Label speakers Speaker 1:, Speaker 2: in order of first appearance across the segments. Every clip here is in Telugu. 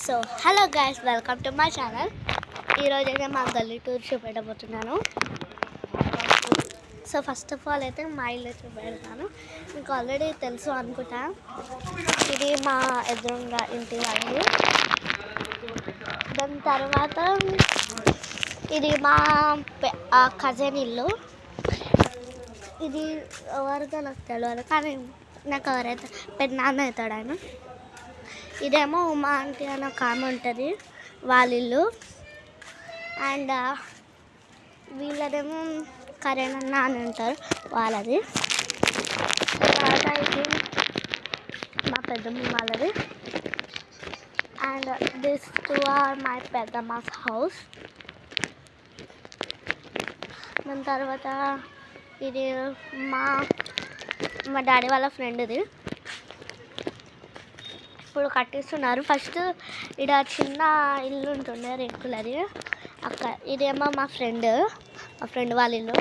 Speaker 1: So hello guys, welcome to my channel. ఈరోజు అయితే మా గల్లీ టూర్ చూపెట్టబోతున్నాను. సో ఫస్ట్ ఆఫ్ ఆల్ అయితే మా ఇల్లు చూపెడతాను. మీకు ఆల్రెడీ తెలుసు అనుకుంటా. ఇది మా ఎదురుగా ఇంటి వాళ్ళు. దాని తర్వాత ఇది మా కజిన్ ఇల్లు. ఇది ఎవరితో నాకు తెలియదు, కానీ నాకు ఎవరైతే పెద్దనాన్న అవుతాడు ఆయన. ఇదేమో ఉమా ఆంటీ అని ఒక ఆమె ఉంటుంది, వాళ్ళ ఇల్లు. అండ్ వీళ్ళదేమో కరణ్ అన్న అని ఉంటారు, వాళ్ళది. తర్వాత ఇది మా పెద్దమ్మ వాళ్ళది. And this two are my పెద్దమ్మ's హౌస్. దాని తర్వాత ఇది మా డాడీ వాళ్ళ ఫ్రెండ్ది. ఇప్పుడు కట్టిస్తున్నారు. ఫస్ట్ ఇక్కడ చిన్న ఇల్లు ఉంటుండే రేకులది, అక్కడ. ఇదేమో మా ఫ్రెండ్ వాళ్ళ ఇల్లు.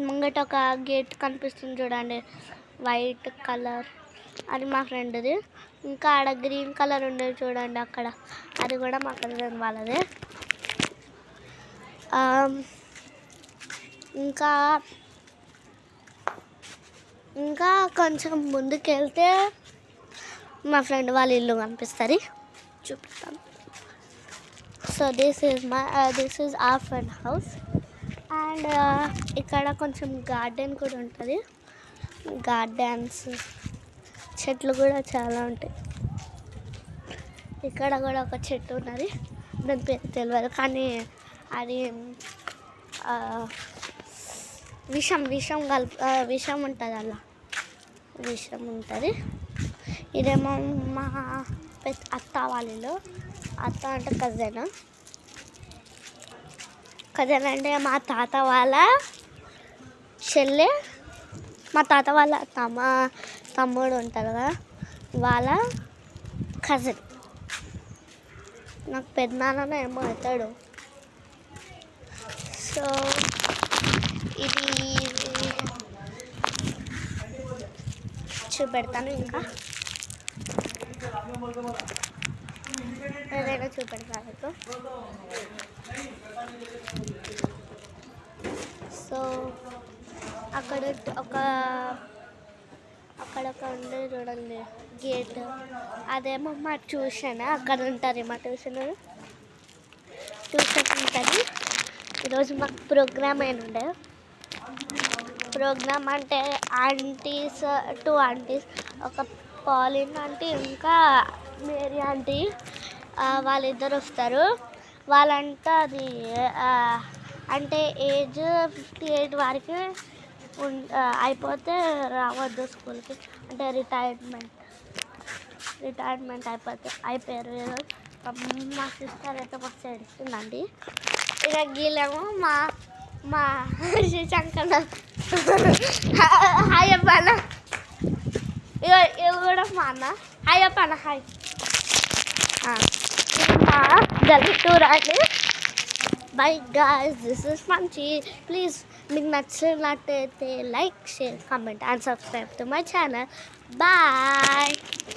Speaker 1: ముంగట ఒక గేట్ కనిపిస్తుంది చూడండి, వైట్ కలర్, అది మా ఫ్రెండ్ది. ఇంకా ఆడ గ్రీన్ కలర్ ఉండేది చూడండి అక్కడ, అది కూడా మా కజిన్ వాళ్ళదే. ఇంకా కొంచెం ముందుకు వెళ్తే మా ఫ్రెండ్ వాళ్ళ ఇల్లు కనిపిస్తుంది, చూపిస్తాను. So this is our friend house. And ఇక్కడ కొంచెం గార్డెన్ కూడా ఉంటుంది. గార్డెన్స్, చెట్లు కూడా చాలా ఉంటాయి. ఇక్కడ కూడా ఒక చెట్టు ఉన్నది, దాని పేరు తెలియదు, కానీ అది విషం ఉంటుంది, అలా విషం ఉంటుంది. ఇదేమో మా అత్త వాళ్ళు. అత్త అంటే కజన్ అంటే మా తాత వాళ్ళ చెల్లె, మా తాత వాళ్ళ తమ్ముడు ఉంటారు కదా, వాళ్ళ కజిన్. నాకు పెద్దనాన్న ఏమో అవుతాడు. సో ఇది చూపెడతాను. ఇంకా ఏదైనా చూపెడతాను. సో అక్కడ ఉండే చూడండి గేట్, అదేమో మా ట్యూషన్. అక్కడ ఉంటుంది మా ట్యూషన్ ఉంటుంది. ఈరోజు మాకు ప్రోగ్రామ్ అయినుండే. ప్రోగ్రామ్ అంటే టూ ఆంటీస్, ఒక పాలిన్ ఆంటీ ఇంకా మేరీ ఆంటీ, వాళ్ళిద్దరు వస్తారు. వాళ్ళంతా అది అంటే ఏజ్ 58 వరకు అయిపోతే రావద్దు స్కూల్కి, అంటే రిటైర్మెంట్ అయిపోయారు. ఏదో మా సిస్టర్ అయితే మస్తు ఏడుస్తుందండి. ఇక గీలేమో మా శంకర్. హాయ్ అన్న, ఇవి కూడా మా అన్న. హాయ్ అన్న, హాయ్. మా గల్లీ టూర్ అండి. బై గాయ్స్, దిస్ ఇస్ మంచి. ప్లీజ్ మీకు నచ్చినట్టయితే like, share, comment and subscribe to my channel. Bye.